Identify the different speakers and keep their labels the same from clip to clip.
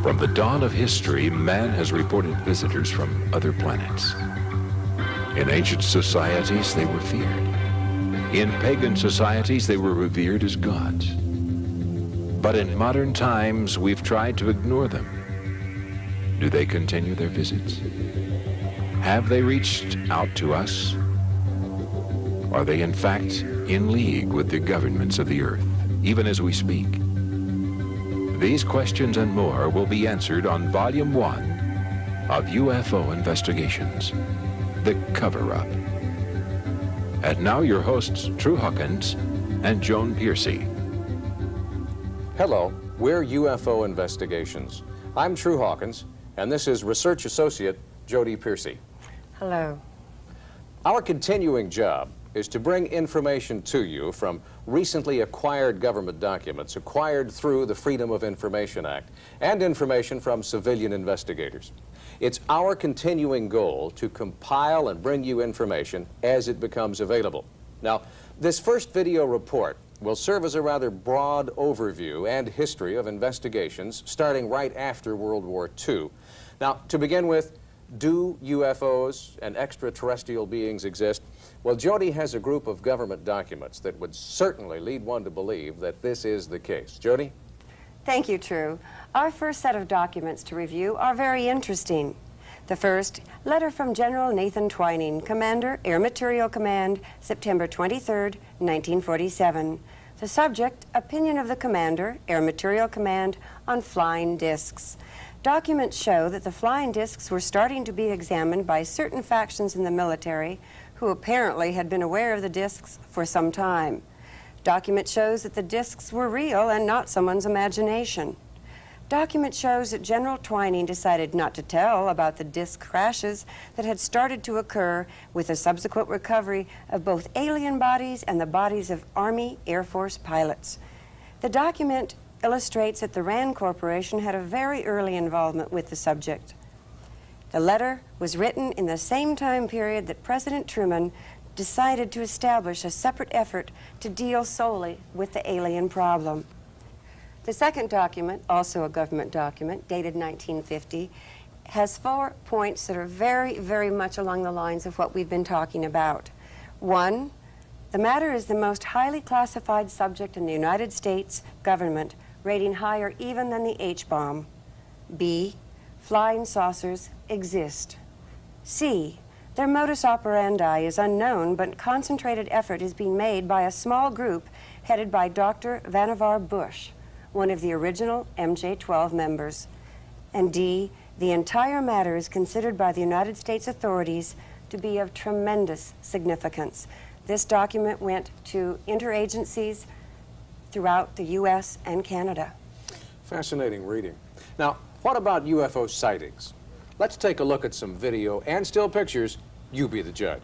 Speaker 1: From the dawn of history, man has reported visitors from other planets. In ancient societies, they were feared. In pagan societies, they were revered as gods. But in modern times, we've tried to ignore them. Do they continue their visits? Have they reached out to us? Are they in fact in league with the governments of the earth, even as we speak? These questions and more will be answered on Volume 1 of UFO Investigations, the Coverup. And now your hosts, True Hawkins and Joan Piercy.
Speaker 2: Hello, we're UFO Investigations. I'm True Hawkins, and this is Research Associate Jody Piercy.
Speaker 3: Hello.
Speaker 2: Our continuing job is to bring information to you from recently acquired government documents acquired through the Freedom of Information Act and information from civilian investigators. It's our continuing goal to compile and bring you information as it becomes available. Now, this first video report will serve as a rather broad overview and history of investigations starting right after World War II. Now, to begin with, do UFOs and extraterrestrial beings exist? Well, Jody has a group of government documents that would certainly lead one to believe that this is the case. Jody?
Speaker 3: Thank you, True. Our first set of documents to review are very interesting. The first, letter from General Nathan Twining, Commander, Air Material Command, September 23rd, 1947. The subject, opinion of the Commander, Air Material Command, on flying discs. Documents show that the flying discs were starting to be examined by certain factions in the military who apparently had been aware of the discs for some time. Document shows that the discs were real and not someone's imagination. Document shows that General Twining decided not to tell about the disc crashes that had started to occur with the subsequent recovery of both alien bodies and the bodies of Army Air Force pilots. The document illustrates that the RAND Corporation had a very early involvement with the subject. The letter was written in the same time period that President Truman decided to establish a separate effort to deal solely with the alien problem. The second document, also a government document, dated 1950, has 4 points that are very, very much along the lines of what we've been talking about. 1, the matter is the most highly classified subject in the United States government, rating higher even than the H-bomb. B, flying saucers exist. C, their modus operandi is unknown, but concentrated effort is being made by a small group headed by Dr. Vannevar Bush, one of the original MJ-12 members. And D, the entire matter is considered by the United States authorities to be of tremendous significance. This document went to interagencies throughout the U.S. and Canada. Fascinating reading.
Speaker 2: Now, what about UFO sightings? Let's take a look at some video and still pictures. You be the judge.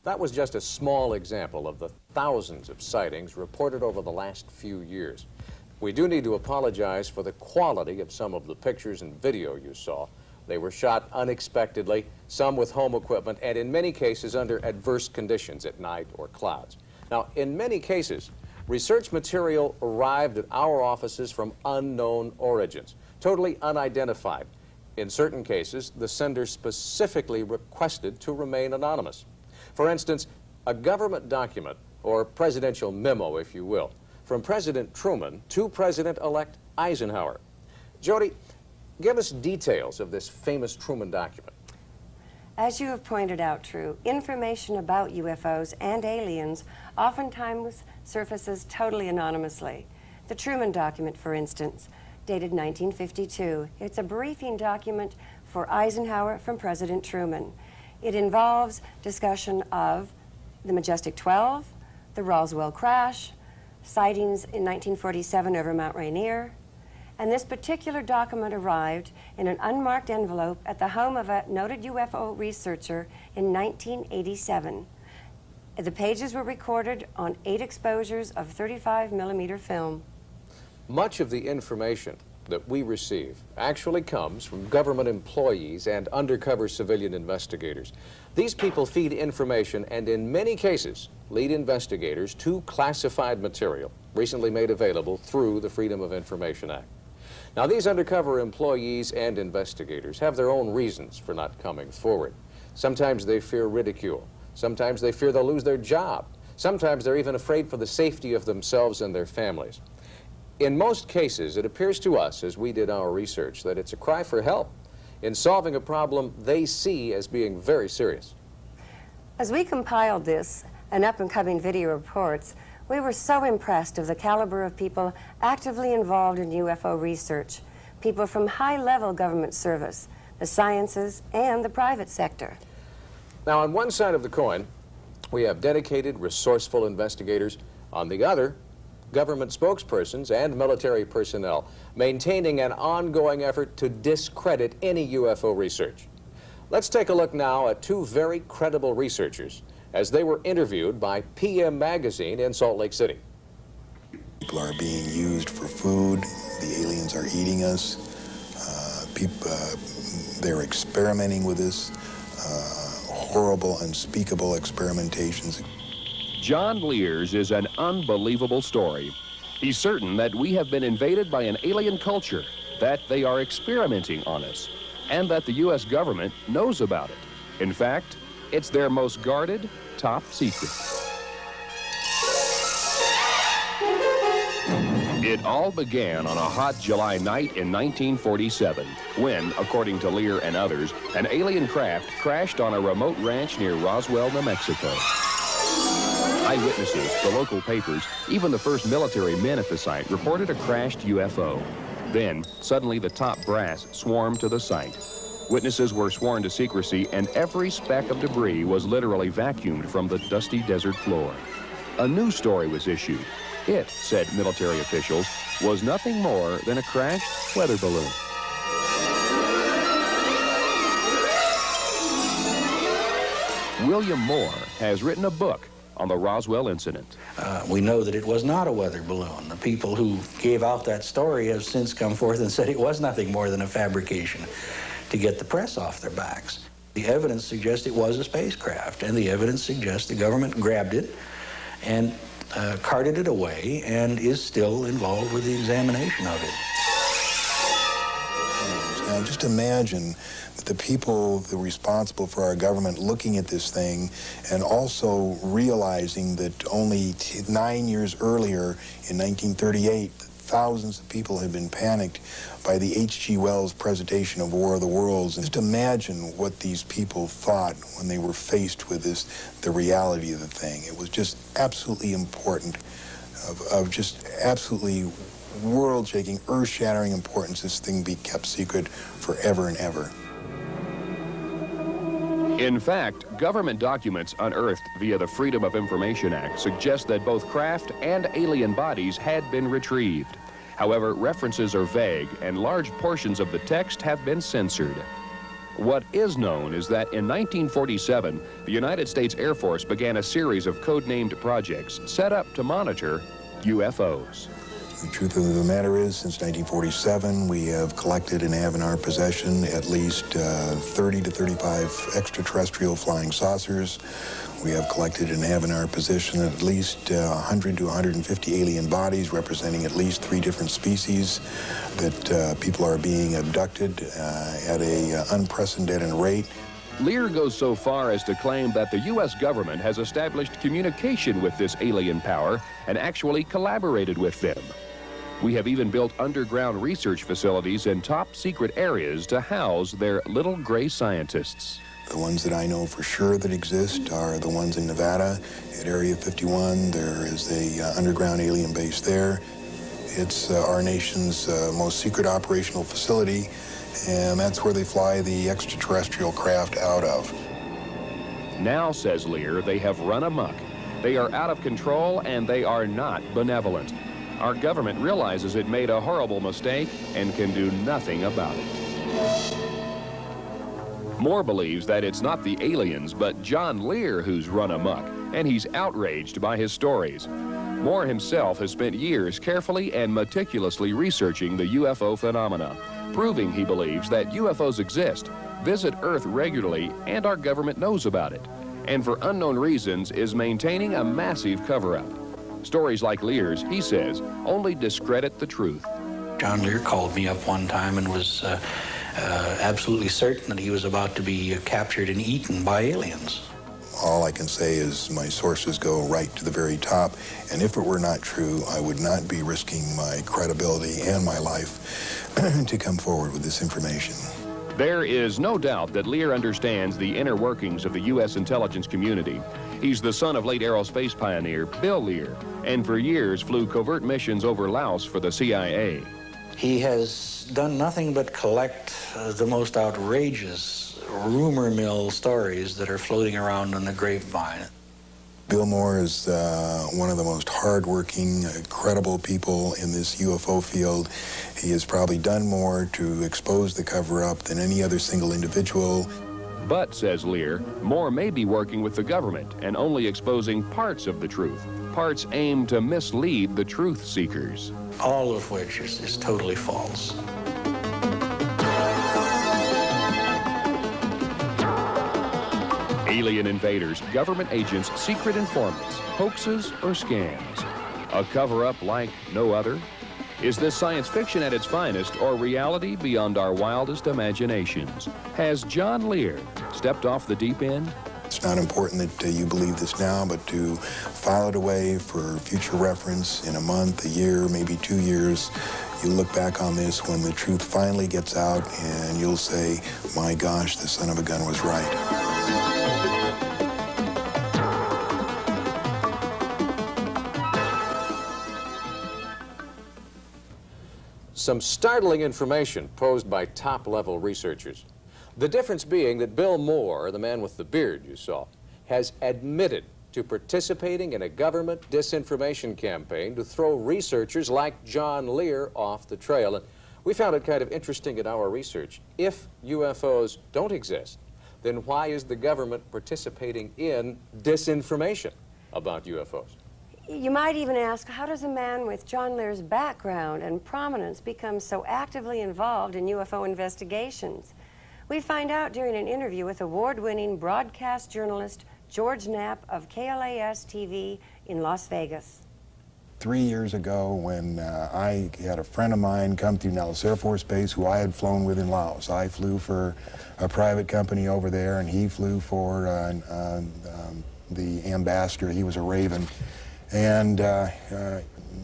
Speaker 2: That was just a small example of the thousands of sightings reported over the last few years. We do need to apologize for the quality of some of the pictures and video you saw. They were shot unexpectedly, some with home equipment, and in many cases under adverse conditions at night or clouds. Now, in many cases, research material arrived at our offices from unknown origins, totally unidentified. In certain cases, the sender specifically requested to remain anonymous. For instance, a government document, or presidential memo, if you will, from President Truman to President-elect Eisenhower. Jody, give us details of this famous Truman document.
Speaker 3: As you have pointed out, True, information about UFOs and aliens oftentimes surfaces totally anonymously. The Truman document, for instance, dated 1952. It's a briefing document for Eisenhower from President Truman. It involves discussion of the Majestic 12, the Roswell crash, sightings in 1947 over Mount Rainier, and this particular document arrived in an unmarked envelope at the home of a noted UFO researcher in 1987. The pages were recorded on 8 exposures of 35mm film.
Speaker 2: Much of the information that we receive actually comes from government employees and undercover civilian investigators. These people feed information and in many cases lead investigators to classified material recently made available through the Freedom of Information Act. Now, these undercover employees and investigators have their own reasons for not coming forward. Sometimes they fear ridicule. Sometimes they fear they'll lose their job. Sometimes they're even afraid for the safety of themselves and their families. In most cases, it appears to us, as we did our research, that it's a cry for help in solving a problem they see as being very serious.
Speaker 3: As we compiled this and up-and-coming video reports, we were so impressed of the caliber of people actively involved in UFO research, people from high-level government service, the sciences, and the private sector.
Speaker 2: Now, on one side of the coin, we have dedicated, resourceful investigators. On the other, government spokespersons and military personnel maintaining an ongoing effort to discredit any UFO research. Let's take a look now at 2 very credible researchers as they were interviewed by PM Magazine in Salt Lake City.
Speaker 4: People are being used for food. The aliens are eating us. They're experimenting with this. Horrible, unspeakable experimentations.
Speaker 5: John Lear's is an unbelievable story. He's certain that we have been invaded by an alien culture, that they are experimenting on us, and that the U.S. government knows about it. In fact, it's their most guarded, top secret. It all began on a hot July night in 1947, when, according to Lear and others, an alien craft crashed on a remote ranch near Roswell, New Mexico. Eyewitnesses, the local papers, even the first military men at the site reported a crashed UFO. Then, suddenly the top brass swarmed to the site. Witnesses were sworn to secrecy, and every speck of debris was literally vacuumed from the dusty desert floor. A new story was issued. It, said military officials, was nothing more than a crashed weather balloon. William Moore has written a book on the Roswell incident.
Speaker 6: We know that it was not a weather balloon. The people who gave out that story have since come forth and said it was nothing more than a fabrication to get the press off their backs. The evidence suggests it was a spacecraft, and the evidence suggests the government grabbed it and carted it away and is still involved with the examination of it.
Speaker 4: Now, just imagine that the people that are responsible for our government looking at this thing and also realizing that only 9 years earlier, in 1938, thousands of people had been panicked by the H.G. Wells presentation of War of the Worlds. And just imagine what these people thought when they were faced with this, the reality of the thing. It was just absolutely important, of just absolutely world-shaking, earth-shattering importance this thing be kept secret forever and ever.
Speaker 5: In fact, government documents unearthed via the Freedom of Information Act suggest that both craft and alien bodies had been retrieved. However, references are vague, and large portions of the text have been censored. What is known is that in 1947, the United States Air Force began a series of codenamed projects set up to monitor UFOs.
Speaker 4: The truth of the matter is, since 1947, we have collected and have in our possession at least 30 to 35 extraterrestrial flying saucers. We have collected and have in our possession at least 100 to 150 alien bodies representing at least 3 different species that people are being abducted at an unprecedented rate.
Speaker 5: Lear goes so far as to claim that the U.S. government has established communication with this alien power and actually collaborated with them. We have even built underground research facilities in top secret areas to house their little gray scientists.
Speaker 4: The ones that I know for sure that exist are the ones in Nevada at Area 51. There is a underground alien base there. It's our nation's most secret operational facility, and that's where they fly the extraterrestrial craft out of.
Speaker 5: Now, says Lear, they have run amok. They are out of control and they are not benevolent. Our government realizes it made a horrible mistake and can do nothing about it. Moore believes that it's not the aliens, but John Lear who's run amok, and he's outraged by his stories. Moore himself has spent years carefully and meticulously researching the UFO phenomena, proving he believes that UFOs exist, visit Earth regularly, and our government knows about it, and for unknown reasons is maintaining a massive cover-up. Stories like Lear's, he says, only discredit the truth.
Speaker 6: John Lear called me up one time and was absolutely certain that he was about to be captured and eaten by aliens.
Speaker 4: All I can say is my sources go right to the very top, and if it were not true, I would not be risking my credibility and my life to come forward with this information.
Speaker 5: There is no doubt that Lear understands the inner workings of the U.S. intelligence community. He's the son of late aerospace pioneer Bill Lear, and for years flew covert missions over Laos for the CIA.
Speaker 6: He has done nothing but collect the most outrageous rumor mill stories that are floating around on the grapevine.
Speaker 4: Bill Moore is one of the most hardworking, credible people in this UFO field. He has probably done more to expose the cover-up than any other single individual.
Speaker 5: But, says Lear, Moore may be working with the government and only exposing parts of the truth, parts aimed to mislead the truth seekers.
Speaker 6: All of which is totally false.
Speaker 5: Alien invaders, government agents, secret informants, hoaxes or scams. A cover-up like no other? Is this science fiction at its finest or reality beyond our wildest imaginations? Has John Lear stepped off the deep end?
Speaker 4: It's not important that you believe this now, but to file it away for future reference in a month, a year, maybe 2 years. You'll look back on this when the truth finally gets out and you'll say, my gosh, the son of a gun was right.
Speaker 2: Some startling information posed by top-level researchers. The difference being that Bill Moore, the man with the beard you saw, has admitted to participating in a government disinformation campaign to throw researchers like John Lear off the trail. And we found it kind of interesting in our research. If UFOs don't exist, then why is the government participating in disinformation about UFOs?
Speaker 3: You might even ask, how does a man with John Lear's background and prominence become so actively involved in UFO investigations? We find out during an interview with award-winning broadcast journalist George Knapp of KLAS-TV in Las Vegas.
Speaker 4: 3 years ago, when I had a friend of mine come through Nellis Air Force Base who I had flown with in Laos. I flew for a private company over there, and he flew for the ambassador. He was a Raven. And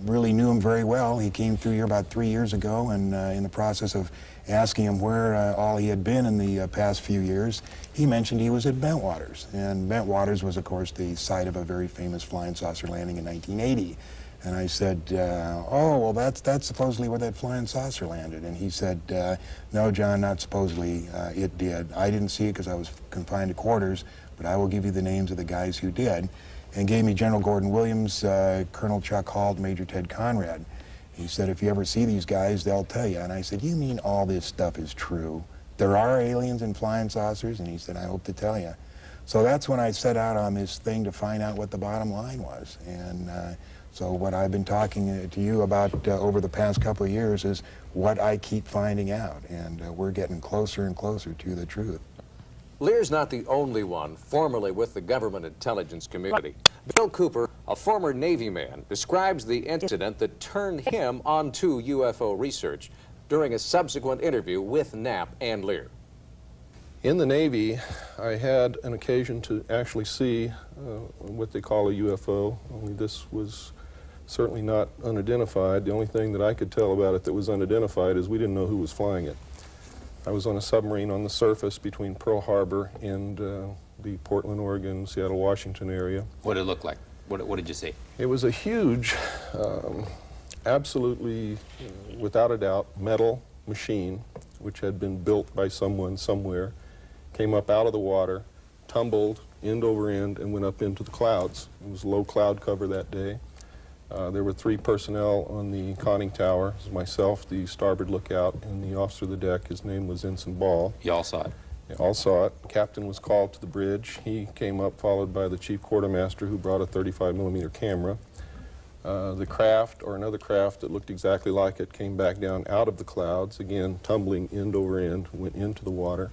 Speaker 4: really knew him very well. He came through here about 3 years ago, and in the process of asking him where all he had been in the past few years, he mentioned he was at Bentwaters. And Bentwaters was, of course, the site of a very famous flying saucer landing in 1980. And I said, oh, well, that's supposedly where that flying saucer landed. And he said, no, John, not supposedly, it did. I didn't see it because I was confined to quarters, but I will give you the names of the guys who did. And gave me General Gordon Williams, Colonel Chuck Hall, Major Ted Conrad. He said, if you ever see these guys, they'll tell you. And I said, you mean all this stuff is true? There are aliens and flying saucers? And he said, I hope to tell you. So that's when I set out on this thing to find out what the bottom line was. And so what I've been talking to you about over the past couple of years is what I keep finding out. And we're getting closer and closer to the truth.
Speaker 2: Lear's not the only one formerly with the government intelligence community. Bill Cooper, a former Navy man, describes the incident that turned him onto UFO research during a subsequent interview with Knapp and Lear.
Speaker 7: In the Navy, I had an occasion to actually see what they call a UFO, only this was certainly not unidentified. The only thing that I could tell about it that was unidentified is we didn't know who was flying it. I was on a submarine on the surface between Pearl Harbor and the Portland, Oregon, Seattle, Washington area.
Speaker 8: What did it look like? What did you see?
Speaker 7: It was a huge absolutely, without a doubt, metal machine, which had been built by someone somewhere, came up out of the water, tumbled end over end, and went up into the clouds. It was low cloud cover that day. There were 3 personnel on the conning tower. It was myself, the starboard lookout, and the officer of the deck. His name was Ensign Ball.
Speaker 8: You all saw it?
Speaker 7: Yeah, all saw it. Captain was called to the bridge. He came up, followed by the chief quartermaster, who brought a 35mm camera. The craft, or another craft that looked exactly like it, came back down out of the clouds, again tumbling end over end, went into the water.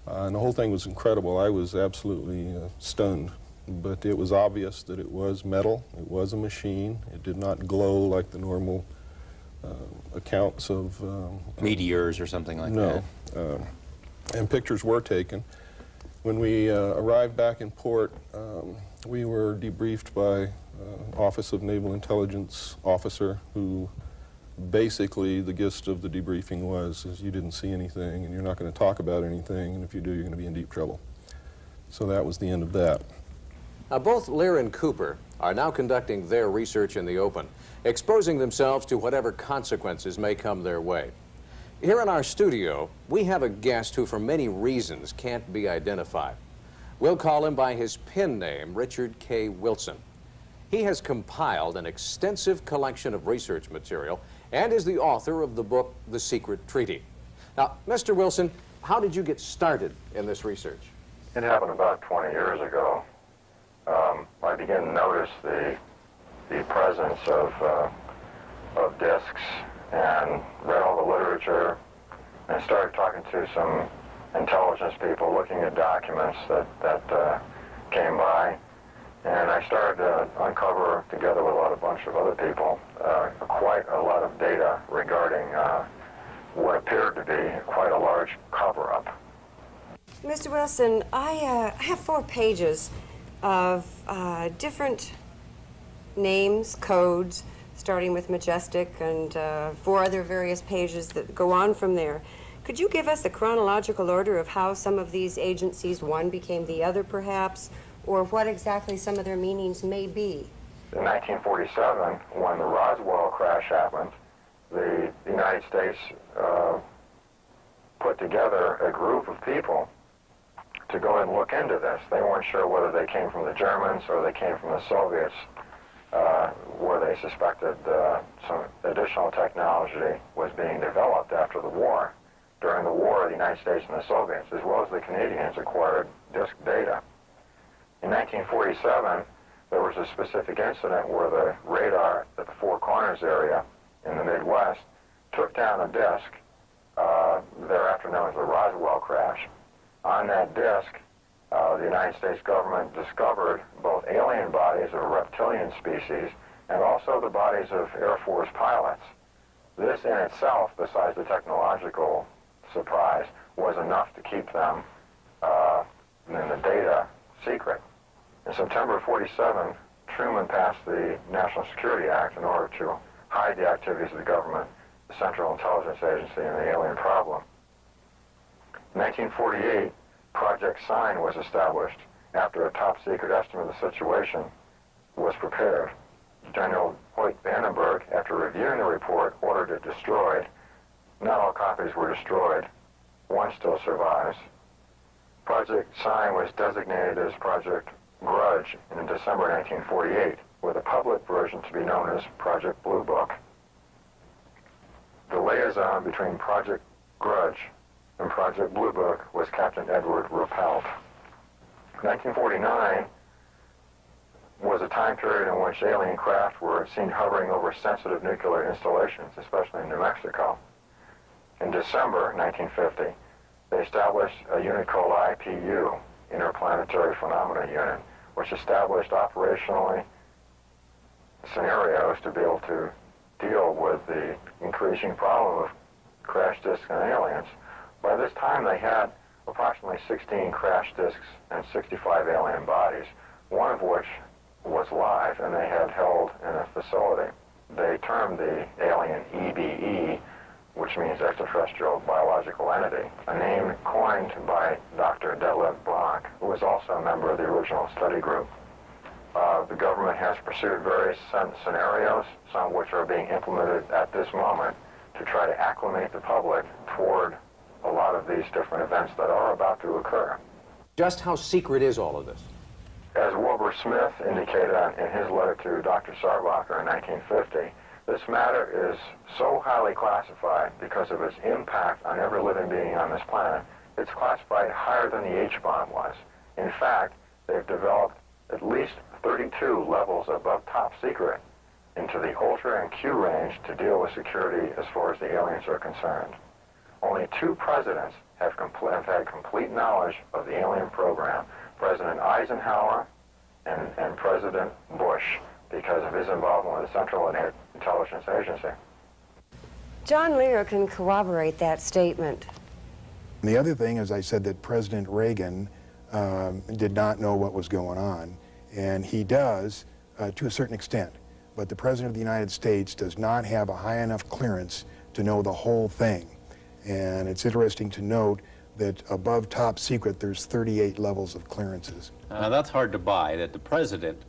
Speaker 7: And the whole thing was incredible. I was absolutely stunned. But it was obvious that it was metal, it was a machine. It did not glow like the normal accounts of...
Speaker 8: meteors or something like that?
Speaker 7: No. And pictures were taken. When we arrived back in port, we were debriefed by Office of Naval Intelligence officer, who basically the gist of the debriefing was is you didn't see anything and you're not going to talk about anything, and if you do, you're going to be in deep trouble. So that was the end of that.
Speaker 2: Now, both Lear and Cooper are now conducting their research in the open, exposing themselves to whatever consequences may come their way. Here in our studio, we have a guest who for many reasons can't be identified. We'll call him by his pen name, Richard K. Wilson. He has compiled an extensive collection of research material and is the author of the book, The Secret Treaty. Now, Mr. Wilson, how did you get started in this research?
Speaker 9: It happened about 20 years ago. I began to notice the presence of discs and read all the literature and started talking to some intelligence people, looking at documents that came by. And I started to uncover, together with a bunch of other people, quite a lot of data regarding what appeared to be quite a large cover-up.
Speaker 3: Mr. Wilson, I have 4 pages of different names, codes, starting with Majestic, and 4 other various pages that go on from there. Could you give us the chronological order of how some of these agencies, one became the other perhaps, or what exactly some of their meanings may be?
Speaker 9: In 1947, when the Roswell crash happened, the United States put together a group of people to go and look into this. They weren't sure whether they came from the Germans or they came from the Soviets, where they suspected some additional technology was being developed after the war. During the war, the United States and the Soviets, as well as the Canadians, acquired disk data. In 1947, there was a specific incident where the radar at the Four Corners area in the Midwest took down a disk, thereafter known as the Roswell crash. On that disk, the United States government discovered both alien bodies of a reptilian species and also the bodies of Air Force pilots. This in itself, besides the technological surprise, was enough to keep them and the data secret. In September of '47, Truman passed the National Security Act in order to hide the activities of the government, the Central Intelligence Agency, and the alien problem. In 1948, Project Sign was established after a top-secret estimate of the situation was prepared. General Hoyt Vandenberg, after reviewing the report, ordered it destroyed. Not all copies were destroyed. One still survives. Project Sign was designated as Project Grudge in December 1948, with a public version to be known as Project Blue Book. The liaison between Project Grudge and Project Blue Book was Captain Edward Ruppelt. 1949 was a time period in which alien craft were seen hovering over sensitive nuclear installations, especially in New Mexico. In December 1950, they established a unit called IPU, Interplanetary Phenomena Unit, which established operationally scenarios to be able to deal with the increasing problem of crash disks and aliens. By this time, they had approximately 16 crash disks and 65 alien bodies, one of which was live, and they had held in a facility. They termed the alien EBE, which means extraterrestrial biological entity, a name coined by Dr. Detlef Blanc, who was also a member of the original study group. The government has pursued various scenarios, some of which are being implemented at this moment, to try to acclimate the public toward a lot of these different events that are about to occur.
Speaker 2: Just how secret is all of this?
Speaker 9: As Wilbur Smith indicated in his letter to Dr. Sarbacher in 1950, this matter is so highly classified because of its impact on every living being on this planet. It's classified higher than the H-bomb was. In fact, they've developed at least 32 levels above top secret into the Ultra and Q range to deal with security as far as the aliens are concerned. Only 2 presidents have had complete knowledge of the alien program, President Eisenhower and President Bush, because of his involvement with the Central Intelligence Agency.
Speaker 3: John Lear can corroborate that statement.
Speaker 4: The other thing is, I said that President Reagan did not know what was going on, and he does to a certain extent. But the President of the United States does not have a high enough clearance to know the whole thing. And it's interesting to note that above top secret, there's 38 levels of clearances.
Speaker 8: Now that's hard to buy, that the president,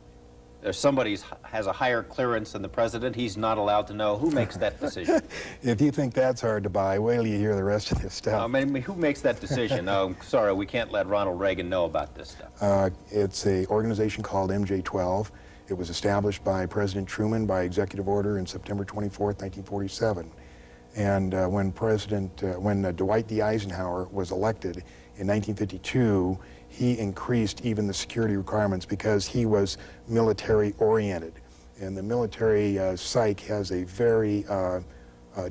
Speaker 8: if somebody has a higher clearance than the president, he's not allowed to know. Who makes that decision?
Speaker 4: If you think that's hard to buy, wait till you hear the rest of this stuff.
Speaker 8: I mean, who makes that decision? Oh, sorry, we can't let Ronald Reagan know about this stuff.
Speaker 4: It's an organization called MJ-12. It was established by President Truman by executive order in September 24th, 1947. And when Dwight D. Eisenhower was elected in 1952, he increased even the security requirements because he was military-oriented. And the military psych has a very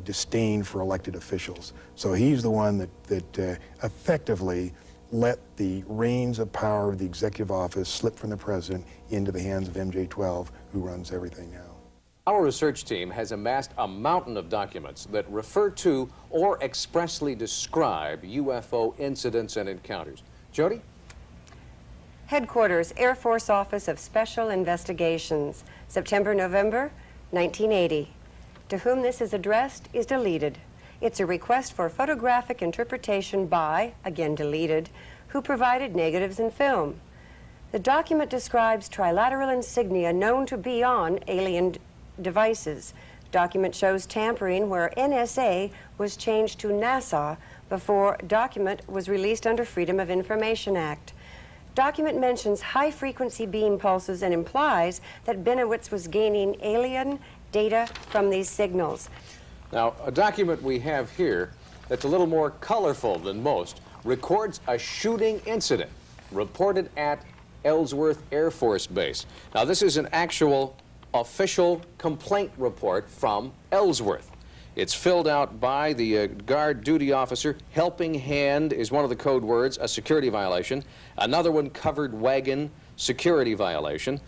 Speaker 4: disdain for elected officials. So he's the one that effectively let the reins of power of the executive office slip from the president into the hands of MJ-12, who runs everything now.
Speaker 2: Our research team has amassed a mountain of documents that refer to or expressly describe UFO incidents and encounters. Jody?
Speaker 3: Headquarters, Air Force Office of Special Investigations, September-November 1980. To whom this is addressed is deleted. It's a request for photographic interpretation by, again deleted, who provided negatives and film. The document describes trilateral insignia known to be on alien devices. Document shows tampering where NSA was changed to NASA before document was released under Freedom of Information Act. Document mentions high-frequency beam pulses and implies that Benowitz was gaining alien data from these signals.
Speaker 2: Now, a document we have here that's a little more colorful than most records a shooting incident reported at Ellsworth Air Force Base. Now, this is an actual official complaint report from Ellsworth. It's filled out by the guard duty officer. Helping hand is one of the code words, a security violation. Another one, covered wagon, security violation.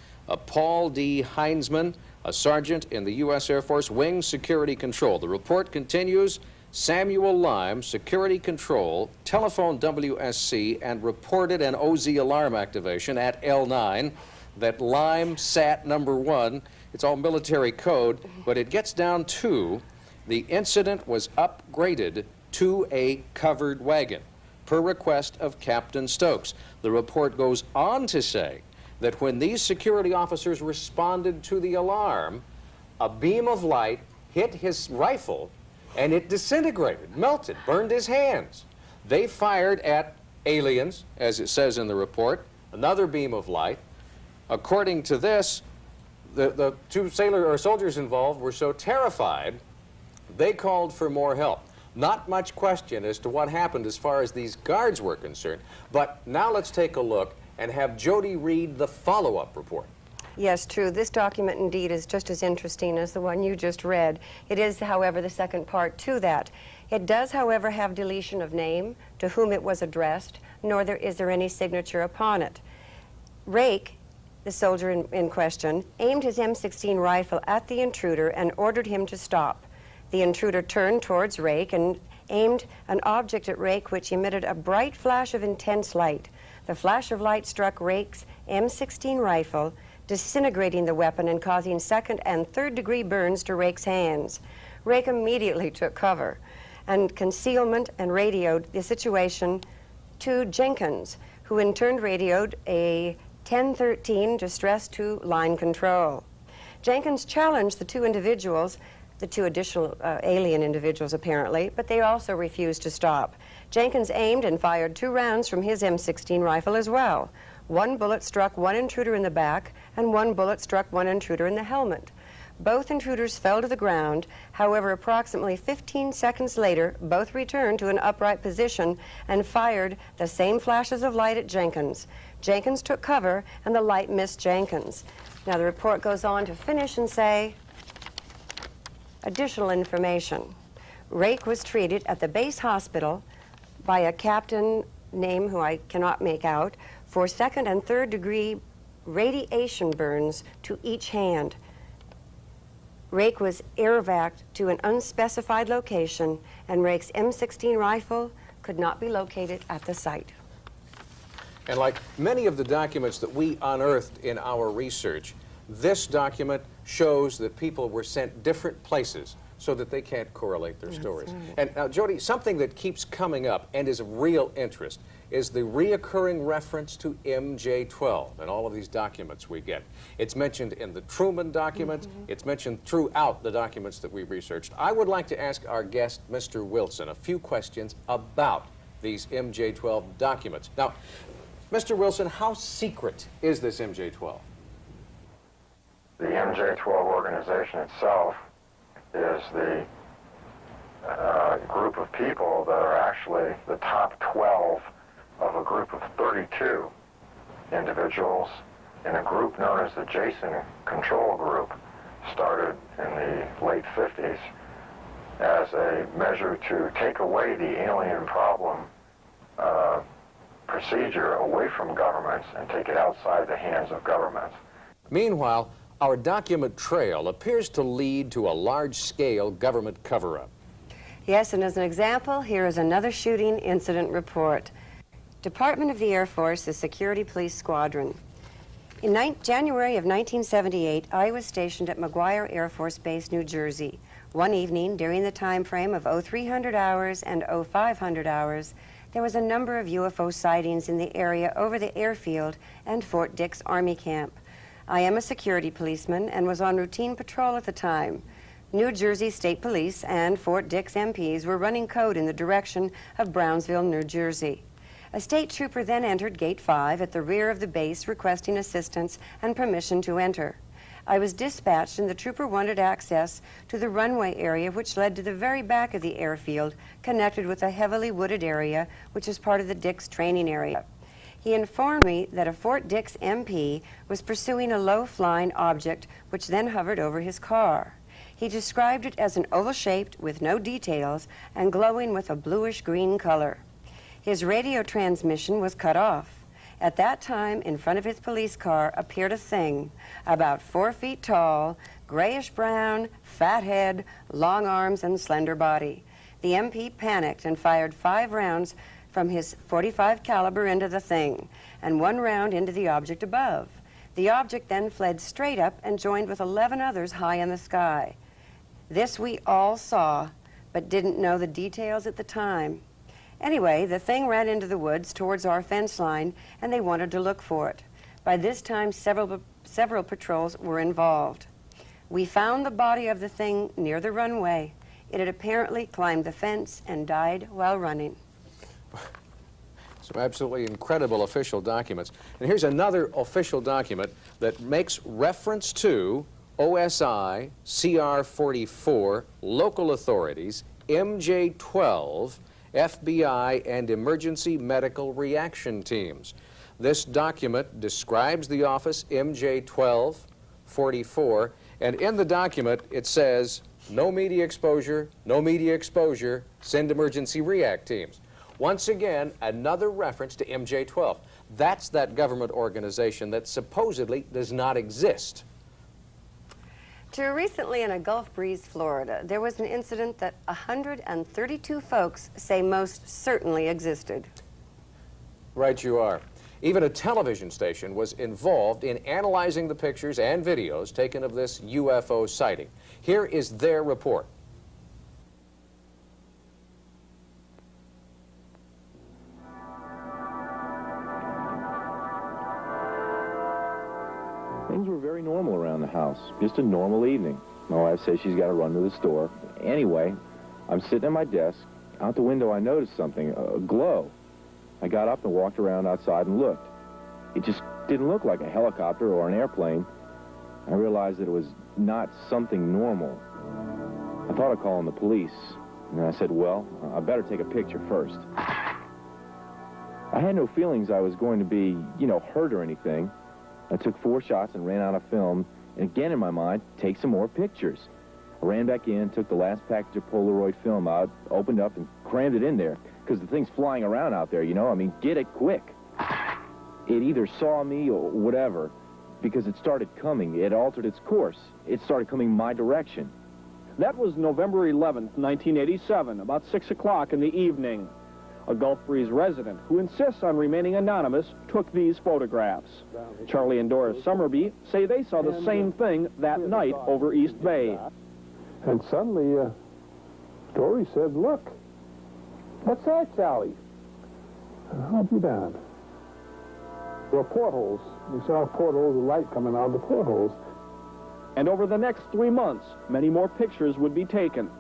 Speaker 2: Paul D. Heinzman, a sergeant in the U.S. Air Force Wing Security Control. The report continues. Samuel Lime, Security Control, telephone WSC, and reported an OZ alarm activation at L9. That Lime sat number 1. It's all military code, but it gets down to the incident was upgraded to a covered wagon per request of Captain Stokes. The report goes on to say that when these security officers responded to the alarm, a beam of light hit his rifle and it disintegrated, melted, burned his hands. They fired at aliens, as it says in the report, another beam of light. According to this, the 2 soldiers involved were so terrified, they called for more help. Not much question as to what happened as far as these guards were concerned. But now let's take a look and have Jody read the follow-up report.
Speaker 3: Yes, true. This document indeed is just as interesting as the one you just read. It is, however, the second part to that. It does, however, have deletion of name, to whom it was addressed, nor is there any signature upon it. Rake, the soldier in question, aimed his M16 rifle at the intruder and ordered him to stop. The intruder turned towards Rake and aimed an object at Rake which emitted a bright flash of intense light. The flash of light struck Rake's M16 rifle, disintegrating the weapon and causing 2nd and 3rd degree burns to Rake's hands. Rake immediately took cover and concealment and radioed the situation to Jenkins, who in turn radioed a 1013, distress to line control. Jenkins challenged the two individuals, the two additional alien individuals apparently, but they also refused to stop. Jenkins aimed and fired 2 rounds from his M16 rifle as well. 1 bullet struck one intruder in the back, and 1 bullet struck one intruder in the helmet. Both intruders fell to the ground. However, approximately 15 seconds later, both returned to an upright position and fired the same flashes of light at Jenkins. Jenkins took cover, and the light missed Jenkins. Now, the report goes on to finish and say, additional information. Rake was treated at the base hospital by a captain, name who I cannot make out, for 2nd and 3rd degree radiation burns to each hand. Rake was air-evac'd to an unspecified location, and Rake's M16 rifle could not be located at the site.
Speaker 2: And like many of the documents that we unearthed in our research, this document shows that people were sent different places so that they can't correlate their stories.
Speaker 3: Right.
Speaker 2: And now, Jody, something that keeps coming up and is of real interest is the reoccurring reference to MJ-12 in all of these documents we get. It's mentioned in the Truman document. It's mentioned throughout the documents that we researched. I would like to ask our guest, Mr. Wilson, a few questions about these MJ-12 documents. Now, Mr. Wilson, how secret is this MJ-12?
Speaker 9: The MJ-12 organization itself is the group of people that are actually the top 12 of a group of 32 individuals in a group known as the Jason Control Group, started in the late 50s as a measure to take away the alien problem procedure away from governments and take it outside the hands of governments.
Speaker 2: Meanwhile, our document trail appears to lead to a large-scale government cover-up.
Speaker 3: Yes, and as an example, here is another shooting incident report. Department of the Air Force, the Security Police Squadron. In January of 1978, I was stationed at McGuire Air Force Base, New Jersey. One evening, during the time frame of 0300 hours and 0500 hours, there was a number of UFO sightings in the area over the airfield and Fort Dix Army Camp. I am a security policeman and was on routine patrol at the time. New Jersey State Police and Fort Dix MPs were running code in the direction of Brownsville, New Jersey. A state trooper then entered Gate 5 at the rear of the base requesting assistance and permission to enter. I was dispatched and the trooper wanted access to the runway area which led to the very back of the airfield, connected with a heavily wooded area which is part of the Dix training area. He informed me that a Fort Dix MP was pursuing a low-flying object which then hovered over his car. He described it as an oval-shaped with no details and glowing with a bluish-green color. His radio transmission was cut off. At that time, in front of his police car appeared a thing about 4 feet tall, grayish-brown, fat head, long arms, and slender body. The MP panicked and fired 5 rounds from his .45 caliber into the thing, and 1 round into the object above. The object then fled straight up and joined with 11 others high in the sky. This we all saw, but didn't know the details at the time. Anyway, the thing ran into the woods towards our fence line, and they wanted to look for it. By this time, several patrols were involved. We found the body of the thing near the runway. It had apparently climbed the fence and died while running.
Speaker 2: Some absolutely incredible official documents. And here's another official document that makes reference to OSI, CR-44, local authorities, MJ-12, FBI, and emergency medical reaction teams. This document describes the office MJ-12, 44, and in the document it says, no media exposure, send emergency react teams. Once again, another reference to MJ-12. That's that government organization that supposedly does not exist.
Speaker 3: Recently in a Gulf Breeze, Florida, there was an incident that 132 folks say most certainly existed.
Speaker 2: Right you are. Even a television station was involved in analyzing the pictures and videos taken of this UFO sighting. Here is their report.
Speaker 10: Things were very normal around the house. Just a normal evening. My wife says she's got to run to the store. Anyway, I'm sitting at my desk. Out the window, I noticed something, a glow. I got up and walked around outside and looked. It just didn't look like a helicopter or an airplane. I realized that it was not something normal. I thought I'd call in the police. And I said, well, I better take a picture first. I had no feelings I was going to be, hurt or anything. I took 4 shots and ran out of film. And again in my mind, take some more pictures. I ran back in, took the last package of Polaroid film out, opened up and crammed it in there. Because the thing's flying around out there, get it quick. It either saw me or whatever, because it started coming. It altered its course. It started coming my direction.
Speaker 11: That was November 11th, 1987, about 6 o'clock in the evening. A Gulf Breeze resident who insists on remaining anonymous took these photographs. Charlie and Doris Summerby say they saw the same thing that night over East Bay.
Speaker 12: And suddenly, Dory said, look, what's that, Charlie? I'll be down. There were portholes. We saw portholes of light coming out of the portholes.
Speaker 11: And over the next 3 months, many more pictures would be taken.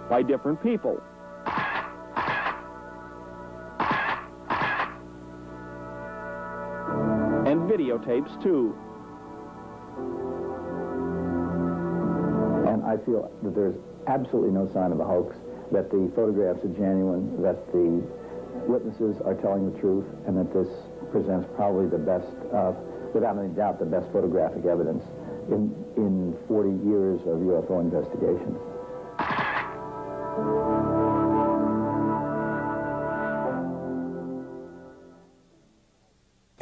Speaker 11: By different people. And videotapes, too.
Speaker 13: And I feel that there's absolutely no sign of a hoax, that the photographs are genuine, that the witnesses are telling the truth, and that this presents probably the best, without any doubt, the best photographic evidence in 40 years of UFO investigation.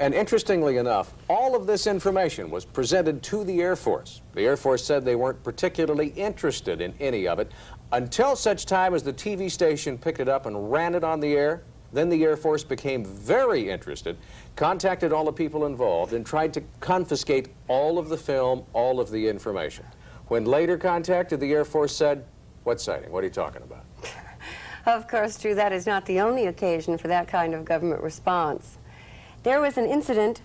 Speaker 2: And interestingly enough, all of this information was presented to the Air Force. The Air Force said they weren't particularly interested in any of it until such time as the TV station picked it up and ran it on the air. Then the Air Force became very interested, contacted all the people involved, and tried to confiscate all of the film, all of the information. When later contacted, the Air Force said, "What sighting? What are you talking about?"
Speaker 3: Of course, Drew, that is not the only occasion for that kind of government response. There was an incident,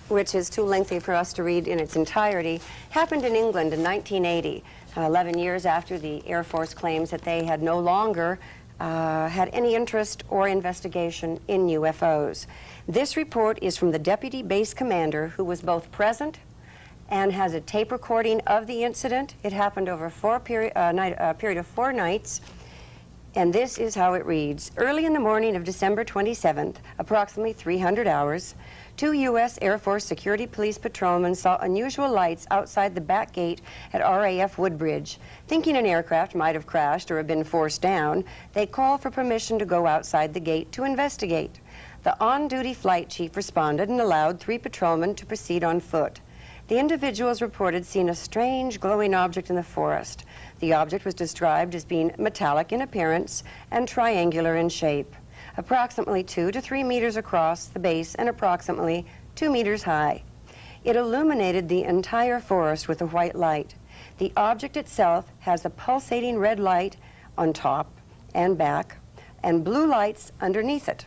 Speaker 3: which is too lengthy for us to read in its entirety, happened in England in 1980, 11 years after the Air Force claims that they had no longer had any interest or investigation in UFOs. This report is from the deputy base commander, who was both present and has a tape recording of the incident. It happened over a period of 4 nights. And this is how it reads. Early in the morning of December 27th, approximately 300 hours, 2 U.S. Air Force security police patrolmen saw unusual lights outside the back gate at RAF Woodbridge. Thinking an aircraft might have crashed or have been forced down, they called for permission to go outside the gate to investigate. The on-duty flight chief responded and allowed 3 patrolmen to proceed on foot. The individuals reported seeing a strange glowing object in the forest. The object was described as being metallic in appearance and triangular in shape, approximately 2 to 3 meters across the base and approximately 2 meters high. It illuminated the entire forest with a white light. The object itself has a pulsating red light on top and back and blue lights underneath it.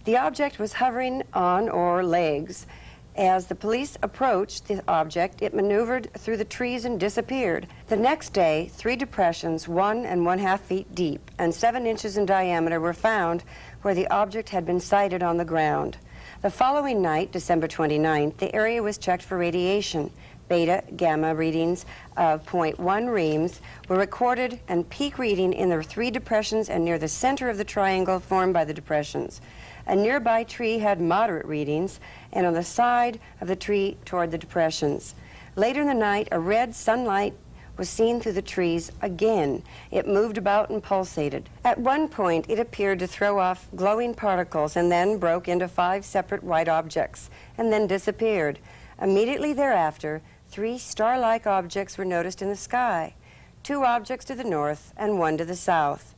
Speaker 3: The object was hovering on or legs. As the police approached the object, it maneuvered through the trees and disappeared. The next day, 3 depressions, 1 1/2 feet deep and 7 inches in diameter, were found where the object had been sighted on the ground. The following night, December 29th, the area was checked for radiation. Beta, gamma readings of 0.1 reams were recorded, and peak reading in the 3 depressions and near the center of the triangle formed by the depressions. A nearby tree had moderate readings, and on the side of the tree toward the depressions. Later in the night, a red sunlight was seen through the trees again. It moved about and pulsated. At one point, it appeared to throw off glowing particles and then broke into 5 separate white objects and then disappeared. Immediately thereafter, 3 star-like objects were noticed in the sky, 2 objects to the north and 1 to the south,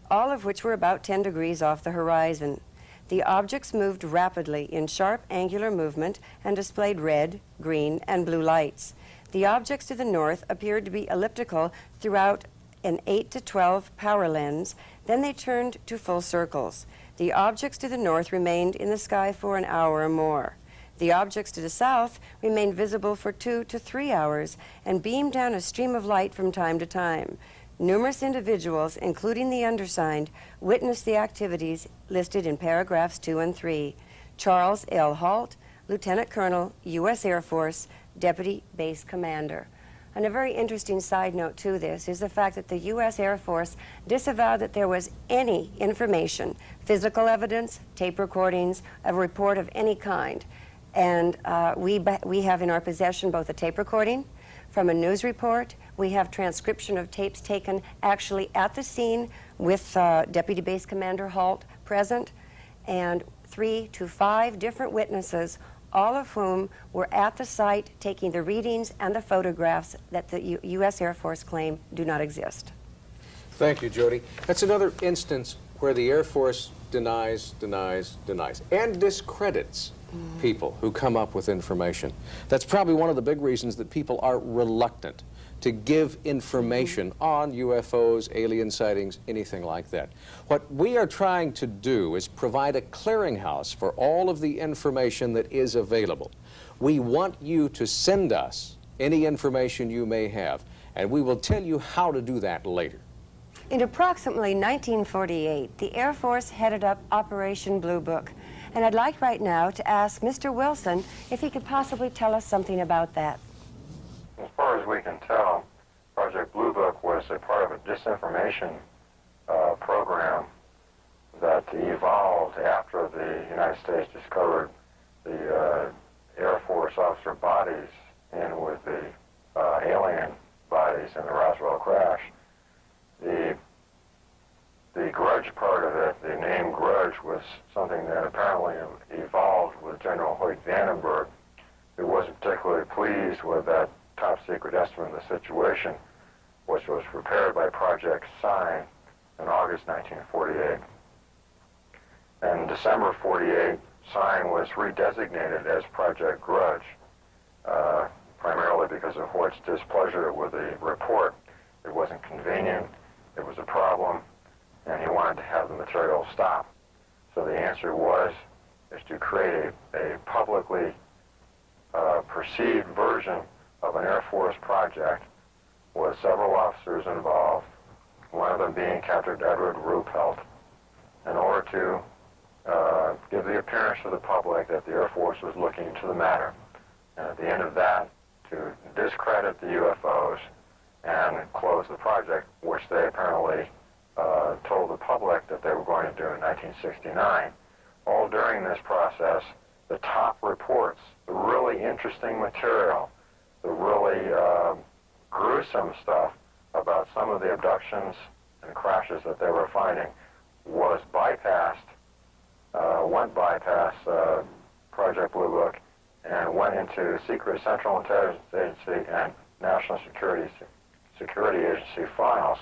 Speaker 3: all of which were about 10 degrees off the horizon. The objects moved rapidly in sharp angular movement and displayed red, green, and blue lights. The objects to the north appeared to be elliptical throughout an 8 to 12 power lens, then they turned to full circles. The objects to the north remained in the sky for an hour or more. The objects to the south remained visible for 2 to 3 hours and beamed down a stream of light from time to time. Numerous individuals, including the undersigned, witnessed the activities listed in paragraphs 2 and 3. Charles L. Halt, Lieutenant Colonel, U.S. Air Force, Deputy Base Commander. And a very interesting side note to this is the fact that the U.S. Air Force disavowed that there was any information, physical evidence, tape recordings, a report of any kind. And we have in our possession both a tape recording from a news report. We have transcription of tapes taken actually at the scene with Deputy Base Commander Halt present, and 3 to 5 different witnesses, all of whom were at the site taking the readings and the photographs that the U.S. Air Force claim do not exist.
Speaker 2: Thank you, Jody. That's another instance where the Air Force denies, and discredits people who come up with information. That's probably one of the big reasons that people are reluctant to give information on UFOs, alien sightings, anything like that. What we are trying to do is provide a clearinghouse for all of the information that is available. We want you to send us any information you may have, and we will tell you how to do that later.
Speaker 3: In approximately 1948, the Air Force headed up Operation Blue Book. And I'd like right now to ask Mr. Wilson if he could possibly tell us something about that.
Speaker 9: As far as we can tell, Project Blue Book was a part of a disinformation program that evolved after the United States discovered the Air Force officer bodies in with the alien bodies in the Roswell crash. The grudge part of it, the name grudge, was something that apparently evolved with General Hoyt Vandenberg, who wasn't particularly pleased with that top-secret estimate of the situation, which was prepared by Project Sign in August 1948. In December 48, Sign was redesignated as Project Grudge, primarily because of Hoyt's displeasure with the report. It wasn't convenient, it was a problem, and he wanted to have the material stop. So the answer is to create a publicly perceived version of an Air Force project with several officers involved, one of them being Captain Edward Ruppelt, in order to give the appearance to the public that the Air Force was looking into the matter. And at the end of that, to discredit the UFOs and close the project, which they apparently told the public that they were going to do in 1969. All during this process, the top reports, the really interesting material, the really gruesome stuff about some of the abductions and crashes that they were finding was bypassed, went bypass Project Blue Book and went into secret Central Intelligence Agency and National Security Agency files.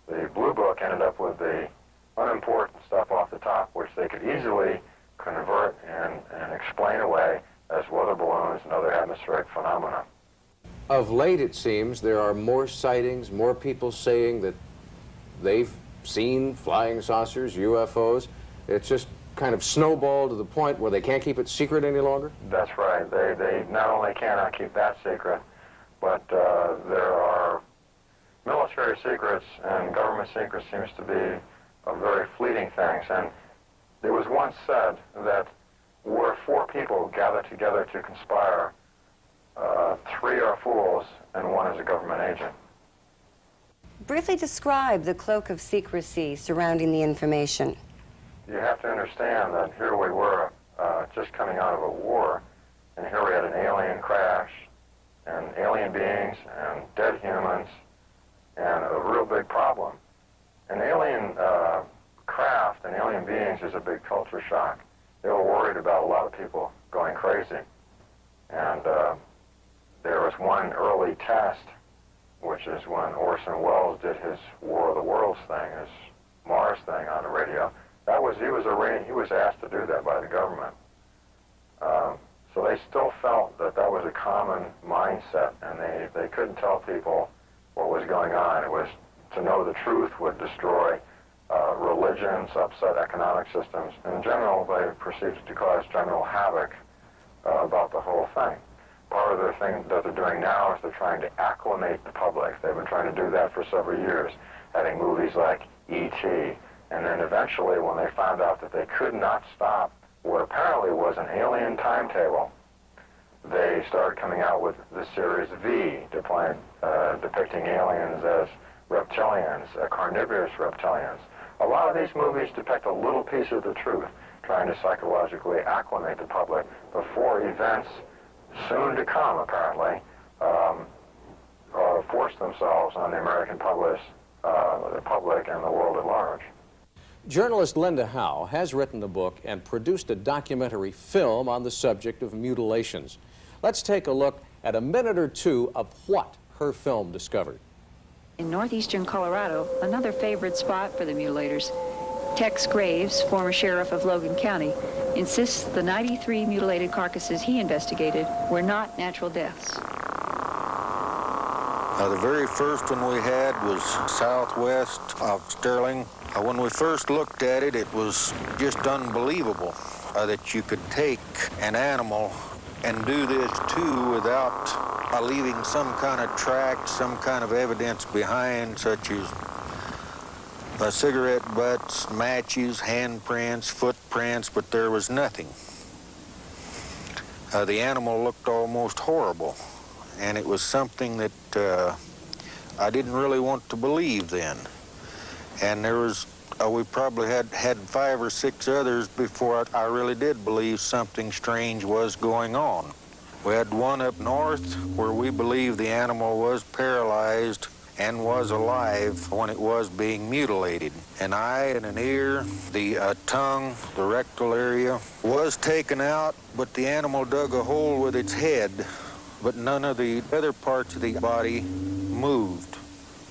Speaker 9: The Blue Book ended up with the unimportant stuff off the top, which they could easily convert and explain away as weather balloons and other atmospheric phenomena.
Speaker 2: Of late, it seems, there are more sightings, more people saying that they've seen flying saucers, UFOs. It's just kind of snowballed to the point where they can't keep it secret any longer?
Speaker 9: That's right. They not only cannot keep that secret, but there are military secrets and government secrets seems to be very fleeting things. And it was once said that where 4 people gather together to conspire, 3 are fools and 1 is a government agent.
Speaker 3: Briefly describe the cloak of secrecy surrounding the information.
Speaker 9: You have to understand that here we were just coming out of a war, and here we had an alien crash, and alien beings, and dead humans, and a real big problem. An alien craft and alien beings is a big culture shock. They were worried about a lot of people going crazy. And there was one early test, which is when Orson Welles did his War of the Worlds thing, his Mars thing on the radio. He was asked to do that by the government. So they still felt that that was a common mindset, and they couldn't tell people what was going on. It was to know the truth would destroy religions, upset economic systems. In general, they perceived it to cause general havoc about the whole thing. Part of their thing that they're doing now is they're trying to acclimate the public. They've been trying to do that for several years, having movies like E.T. And then eventually, when they found out that they could not stop what apparently was an alien timetable, they started coming out with the series V, depicting aliens as reptilians, carnivorous reptilians. A lot of these movies depict a little piece of the truth, trying to psychologically acclimate the public before events soon to come, apparently, force themselves on the American public and the world at large.
Speaker 2: Journalist Linda Howe has written a book and produced a documentary film on the subject of mutilations. Let's take a look at a minute or two of what her film discovered.
Speaker 14: In northeastern Colorado, another favorite spot for the mutilators, Tex Graves, former sheriff of Logan County, insists the 93 mutilated carcasses he investigated were not natural deaths.
Speaker 15: The very first one we had was southwest of Sterling. When we first looked at it, it was just unbelievable that you could take an animal and do this too without leaving some kind of track, some kind of evidence behind, such as cigarette butts, matches, handprints, footprints, but there was nothing. The animal looked almost horrible, and it was something that I didn't really want to believe then. And there was, we probably had 5 or 6 others before I really did believe something strange was going on. We had one up north where we believe the animal was paralyzed and was alive when it was being mutilated. An eye and an ear, the tongue, the rectal area was taken out, but the animal dug a hole with its head, but none of the other parts of the body moved,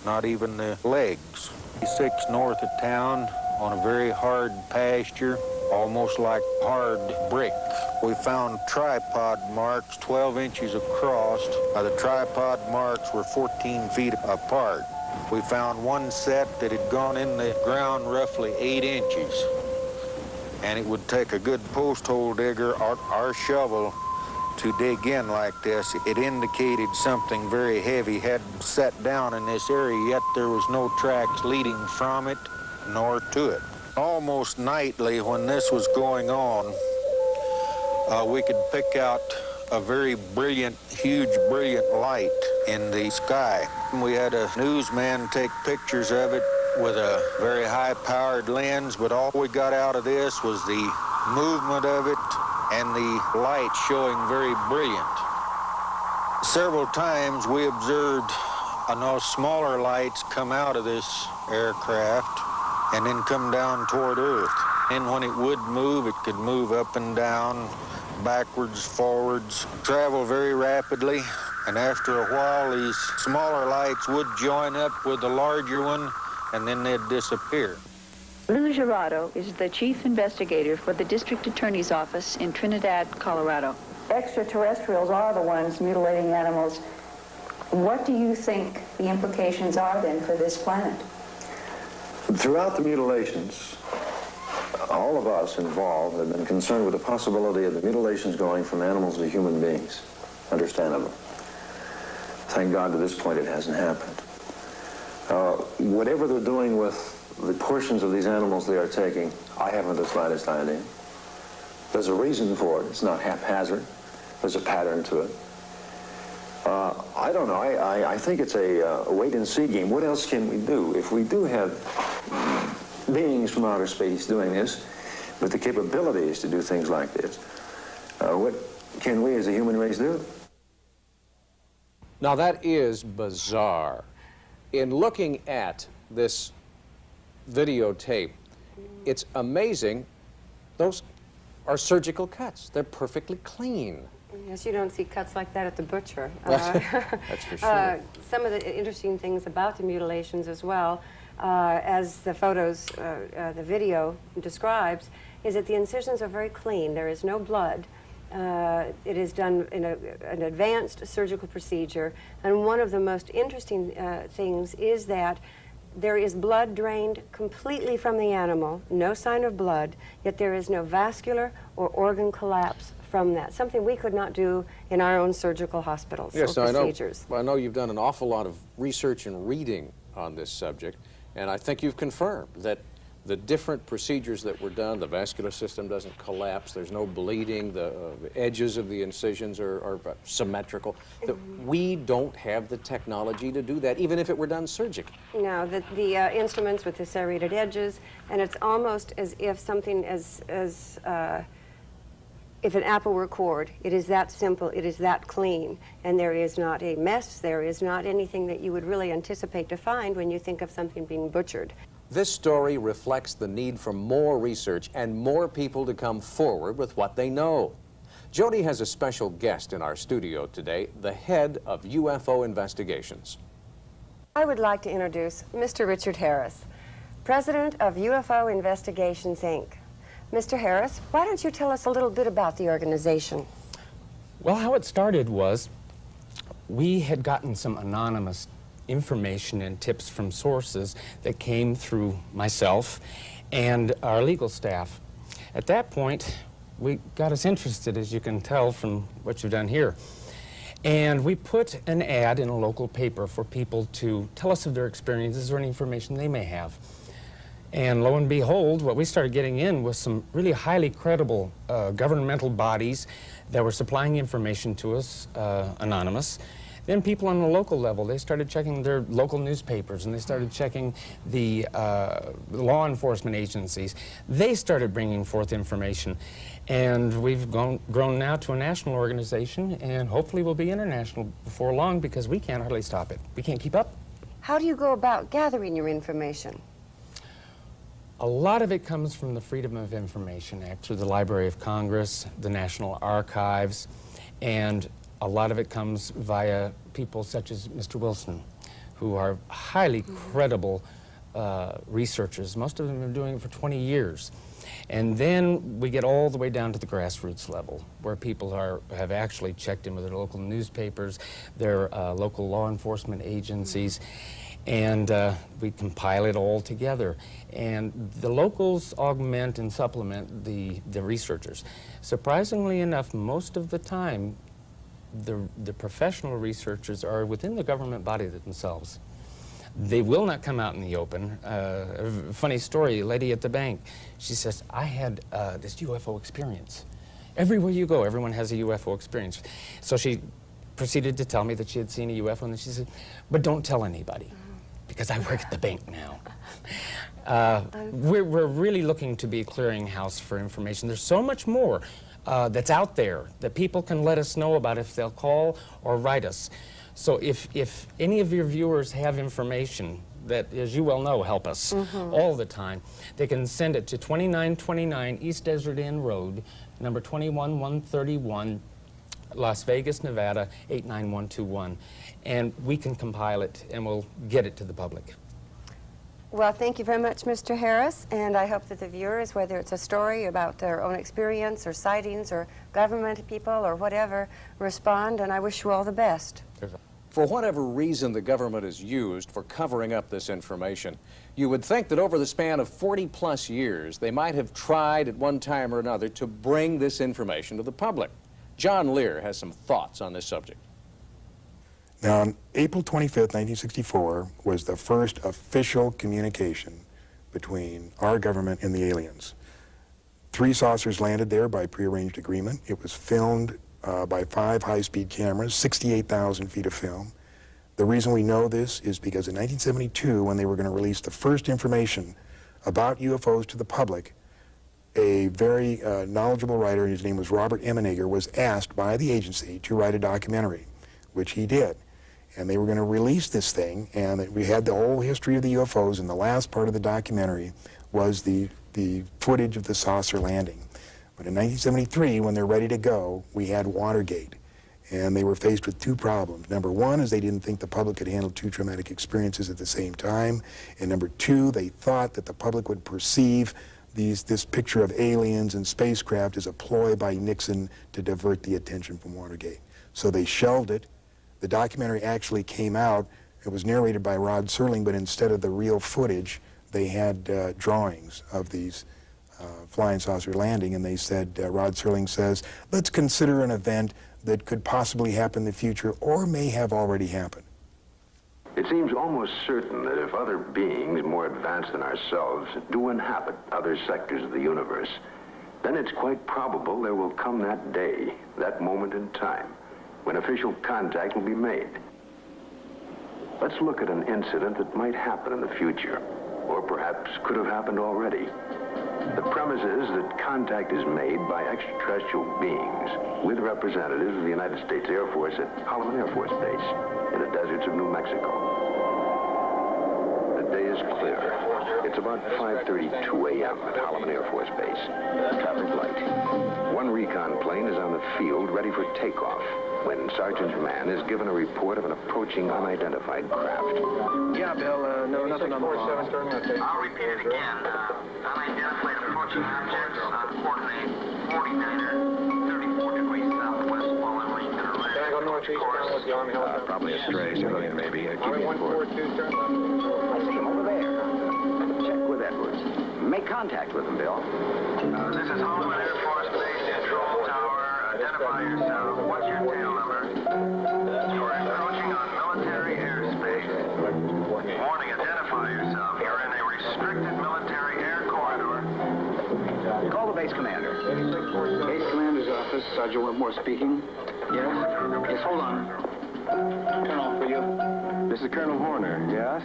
Speaker 15: not even the legs. 6 north of town on a very hard pasture, almost like hard brick. We found tripod marks 12 inches across. The tripod marks were 14 feet apart. We found one set that had gone in the ground roughly 8 inches. And it would take a good post hole digger or shovel to dig in like this. It indicated something very heavy had sat down in this area, yet there was no tracks leading from it nor to it. Almost nightly when this was going on, we could pick out a very brilliant, huge, brilliant light in the sky. We had a newsman take pictures of it with a very high-powered lens, but all we got out of this was the movement of it and the light showing very brilliant. Several times we observed smaller lights come out of this aircraft and then come down toward Earth. And when it would move, it could move up and down, backwards, forwards, travel very rapidly. And after a while, these smaller lights would join up with the larger one, and then they'd disappear.
Speaker 14: Lou Gerardo is the chief investigator for the district attorney's office in Trinidad, Colorado. Extraterrestrials are the ones mutilating animals. What do you think the implications are then for this planet?
Speaker 9: Throughout the mutilations, all of us involved have been concerned with the possibility of the mutilations going from animals to human beings, understandably. Thank God to this point it hasn't happened. Whatever they're doing with the portions of these animals they are taking, I haven't the slightest idea. There's a reason for it. It's not haphazard. There's a pattern to it. I don't know. I think it's a wait-and-see game. What else can we do? If we do have beings from outer space doing this, with the capabilities to do things like this, what can we as a human race do?
Speaker 2: Now that is bizarre. In looking at this videotape, it's amazing. Those are surgical cuts. They're perfectly clean.
Speaker 3: Yes, you don't see cuts like that at the butcher.
Speaker 2: That's for sure.
Speaker 3: Some of the interesting things about the mutilations as well, as the photos, the video describes, is that the incisions are very clean. There is no blood. It is done in an advanced surgical procedure. And one of the most interesting things is that There is blood drained completely from the animal, no sign of blood, yet there is no vascular or organ collapse from that, something we could not do in our own surgical hospitals or procedures.
Speaker 2: I know you've done an awful lot of research and reading on this subject, and I think you've confirmed that the different procedures that were done, the vascular system doesn't collapse, there's no bleeding, the edges of the incisions are symmetrical. That we don't have the technology to do that, even if it were done surgically.
Speaker 3: No, the instruments with the serrated edges, and it's almost as if something if an apple were cored, it is that simple, it is that clean, and there is not a mess, there is not anything that you would really anticipate to find when you think of something being butchered.
Speaker 2: This story reflects the need for more research and more people to come forward with what they know. Jody has a special guest in our studio today, the head of UFO investigations.
Speaker 3: I would like to introduce Mr. Richard Harris, president of UFO Investigations, Inc. Mr. Harris, why don't you tell us a little bit about the organization?
Speaker 16: Well, how it started was we had gotten some anonymous information and tips from sources that came through myself and our legal staff. At that point, we got us interested, as you can tell from what you've done here. And we put an ad in a local paper for people to tell us of their experiences or any information they may have. And lo and behold, what we started getting in was some really highly credible governmental bodies that were supplying information to us, anonymous. Then people on the local level, they started checking their local newspapers, and they started checking the law enforcement agencies. They started bringing forth information. And we've grown now to a national organization, and hopefully we'll be international before long, because we can't hardly stop it. We can't keep up.
Speaker 3: How do you go about gathering your information?
Speaker 16: A lot of it comes from the Freedom of Information Act through the Library of Congress, the National Archives, and a lot of it comes via people such as Mr. Wilson, who are highly credible researchers. Most of them have been doing it for 20 years. And then we get all the way down to the grassroots level, where people have actually checked in with their local newspapers, their local law enforcement agencies, and we compile it all together. And the locals augment and supplement the researchers. Surprisingly enough, most of the time, the professional researchers are within the government body themselves. They will not come out in the open. A funny story, a lady at the bank, she says, I had this UFO experience. Everywhere you go, everyone has a UFO experience. So she proceeded to tell me that she had seen a UFO, and then she said, but don't tell anybody, because I work at the bank now. We're really looking to be a clearinghouse for information. There's so much more that's out there that people can let us know about if they'll call or write us. So if any of your viewers have information that, as you well know, help us all the time, they can send it to 2929 East Desert Inn Road, number 21131, Las Vegas, Nevada, 89121. And we can compile it and we'll get it to the public.
Speaker 3: Well, thank you very much, Mr. Harris, and I hope that the viewers, whether it's a story about their own experience or sightings or government people or whatever, respond, and I wish you all the best.
Speaker 2: For whatever reason the government has used for covering up this information, you would think that over the span of 40-plus years, they might have tried at one time or another to bring this information to the public. John Lear has some thoughts on this subject.
Speaker 4: Now, on April 25th, 1964, was the first official communication between our government and the aliens. 3 saucers landed there by prearranged agreement. It was filmed by 5 high-speed cameras, 68,000 feet of film. The reason we know this is because in 1972, when they were going to release the first information about UFOs to the public, a very knowledgeable writer, his name was Robert Emenegger, was asked by the agency to write a documentary, which he did. And they were going to release this thing, and we had the whole history of the UFOs, and the last part of the documentary was the footage of the saucer landing. But in 1973, when they're ready to go, we had Watergate, and they were faced with 2 problems. Number 1 is they didn't think the public could handle 2 traumatic experiences at the same time, and number 2, they thought that the public would perceive this picture of aliens and spacecraft as a ploy by Nixon to divert the attention from Watergate. So they shelved it. The documentary actually came out It was narrated by Rod Serling, but instead of the real footage, they had drawings of these flying saucer landing, and they said, Rod Serling says, let's consider an event that could possibly happen in the future or may have already happened.
Speaker 17: It seems almost certain that if other beings more advanced than ourselves do inhabit other sectors of the universe, then it's quite probable there will come that day, that moment in time, when official contact will be made. Let's look at an incident that might happen in the future, or perhaps could have happened already. The premise is that contact is made by extraterrestrial beings with representatives of the United States Air Force at Holloman Air Force Base in the deserts of New Mexico. The day is clear. It's about 5:32 a.m. at Holloman Air Force Base. Traffic light. One recon plane is on the field ready for takeoff when Sergeant Mann is given a report of an approaching unidentified craft.
Speaker 18: Yeah, Bill, no, nothing on the phone.
Speaker 19: I'll repeat it again. Unidentified approaching objects on coordinate 49er, 34 degrees southwest, following Lincoln Arrest.
Speaker 9: Can I go northeast down with the Army helicopter?
Speaker 17: Probably a stray civilian, maybe. Keep me informed.
Speaker 9: 142, turn left.
Speaker 18: I see him over there. Check with Edwards. Make contact with him, Bill.
Speaker 19: This is Hollywood Air Force Base Control Tower. Identify yourself. What's your tail number? You are encroaching on military airspace. Warning, identify yourself. You're in a restricted military air corridor.
Speaker 18: Call the base commander. Base commander's office, Sergeant Whitmore speaking. Yes? Yes, hold on. Colonel, for you.
Speaker 10: This is Colonel Horner, yes?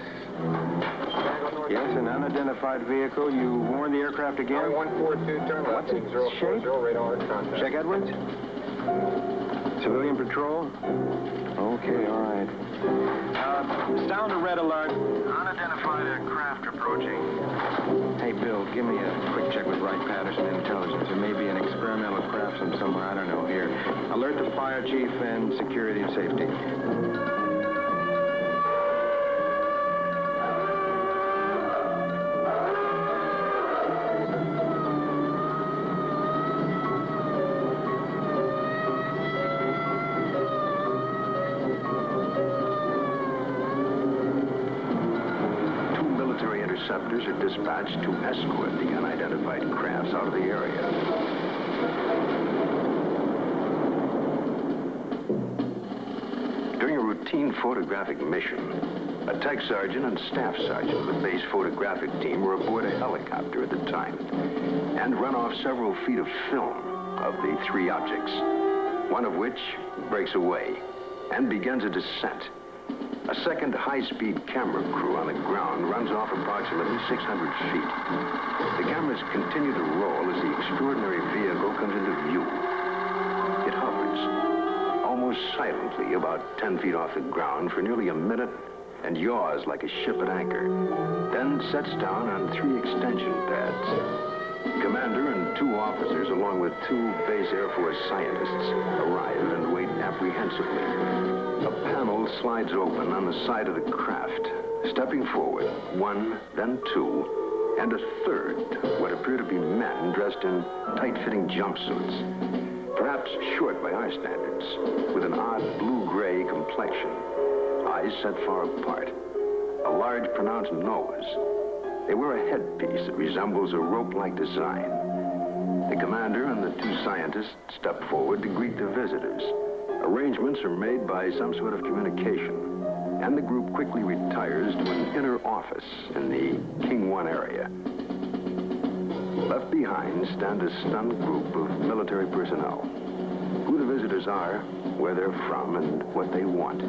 Speaker 10: Yes, an unidentified vehicle. You warned the aircraft again?
Speaker 9: 142, turn left.
Speaker 10: What's its
Speaker 9: 040,
Speaker 10: shape?
Speaker 9: radar contact.
Speaker 10: Check Edwards. Civilian patrol? Okay, all right. Sound a red alert.
Speaker 19: Unidentified aircraft approaching.
Speaker 10: Hey, Bill, give me a quick check with Wright-Patterson Intelligence. There may be an experimental craft from somewhere, I don't know, here. Alert the fire chief and security and safety.
Speaker 17: Interceptors are dispatched to escort the unidentified crafts out of the area. During a routine photographic mission, a tech sergeant and staff sergeant of the base photographic team were aboard a helicopter at the time and run off several feet of film of the three objects, one of which breaks away and begins a descent. A second high-speed camera crew on the ground runs off approximately 600 feet. The cameras continue to roll as the extraordinary vehicle comes into view. It hovers, almost silently, about 10 feet off the ground for nearly a minute and yaws like a ship at anchor, then sets down on 3 extension pads. Commander and 2 officers, along with 2 base Air Force scientists, arrive and wait apprehensively. A panel slides open on the side of the craft. Stepping forward, 1, then 2, and a third, what appear to be men dressed in tight-fitting jumpsuits. Perhaps short by our standards, with an odd blue-gray complexion, eyes set far apart, a large pronounced nose. They wear a headpiece that resembles a rope-like design. The commander and the 2 scientists step forward to greet the visitors. Arrangements are made by some sort of communication, and the group quickly retires to an inner office in the King 1 area. Left behind stand a stunned group of military personnel. Who the visitors are, where they're from, and what they want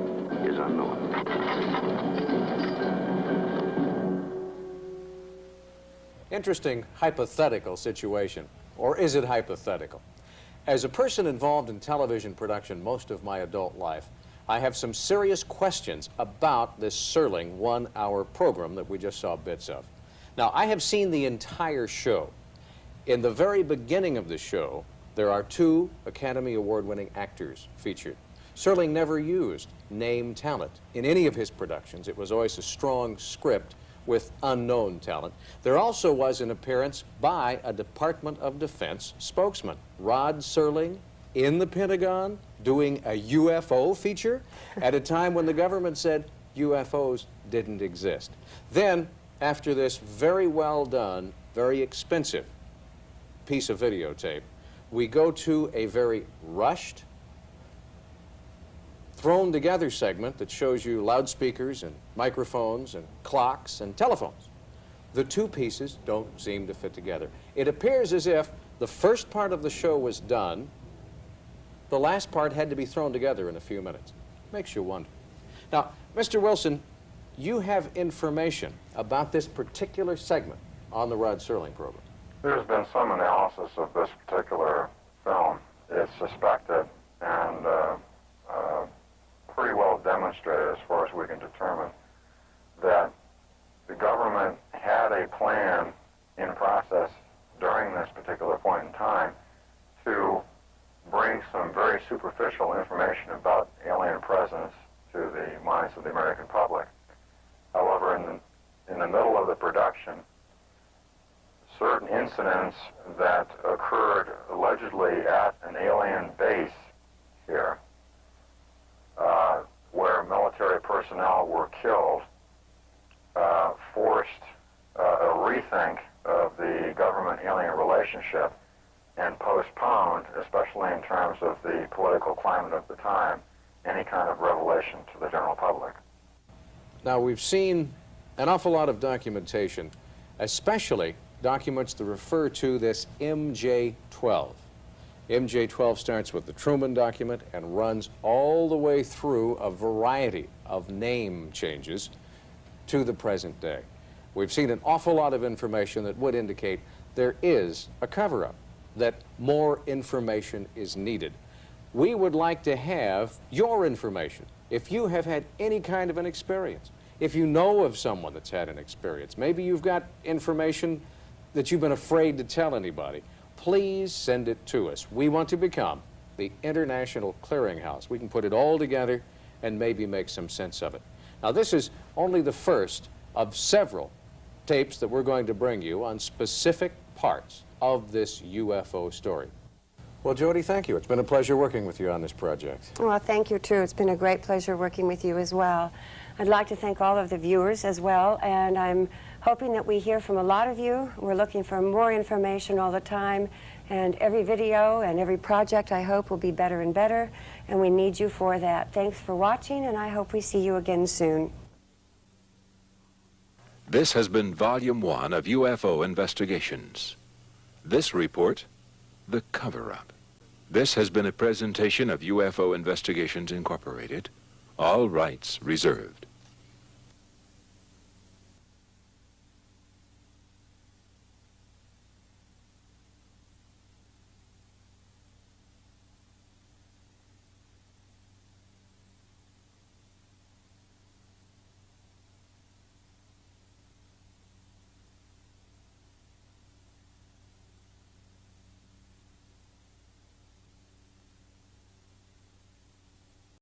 Speaker 17: is unknown.
Speaker 2: Interesting hypothetical situation. Or is it hypothetical? As a person involved in television production most of my adult life, I have some serious questions about this Serling 1-hour program that we just saw bits of. Now, I have seen the entire show. In the very beginning of the show, there are 2 Academy Award-winning actors featured. Serling never used name talent in any of his productions. It was always a strong script with unknown talent. There also was an appearance by a Department of Defense spokesman, Rod Serling, in the Pentagon doing a UFO feature at a time when the government said, UFOs didn't exist. Then, after this very well done, very expensive piece of videotape, we go to a very rushed, thrown together segment that shows you loudspeakers and microphones and clocks and telephones. The two pieces don't seem to fit together. It appears as if the first part of the show was done, the last part had to be thrown together in a few minutes. Makes you wonder. Now, Mr. Wilson, you have information about this particular segment on the Rod Serling program.
Speaker 9: There's been some analysis of this particular film. It's suspected and pretty well demonstrated, as far as we can determine, that the government had a plan in process during this particular point in time to bring some very superficial information about alien presence to the minds of the American public. However, in the middle of the production, certain incidents that occurred allegedly at an alien base here, where military personnel were killed, forced a rethink of the government-alien relationship and postponed, especially in terms of the political climate of the time, any kind of revelation to the general public.
Speaker 2: Now, we've seen an awful lot of documentation, especially documents that refer to this MJ-12. MJ-12 starts with the Truman document and runs all the way through a variety of name changes to the present day. We've seen an awful lot of information that would indicate there is a cover-up, that more information is needed. We would like to have your information. If you have had any kind of an experience, if you know of someone that's had an experience, maybe you've got information that you've been afraid to tell anybody, please send it to us. We want to become the international clearinghouse. We can put it all together and maybe make some sense of it. Now, this is only the first of several tapes that we're going to bring you on specific parts of this UFO story. Well, Jody, thank you. It's been a pleasure working with you on this project.
Speaker 3: Well, thank you, too. It's been a great pleasure working with you as well. I'd like to thank all of the viewers as well, and I'm hoping that we hear from a lot of you. We're looking for more information all the time, and every video and every project, I hope, will be better and better, and we need you for that. Thanks for watching, and I hope we see you again soon.
Speaker 1: This has been Volume 1 of UFO Investigations. This report, The Cover-Up. This has been a presentation of UFO Investigations Incorporated. All rights reserved.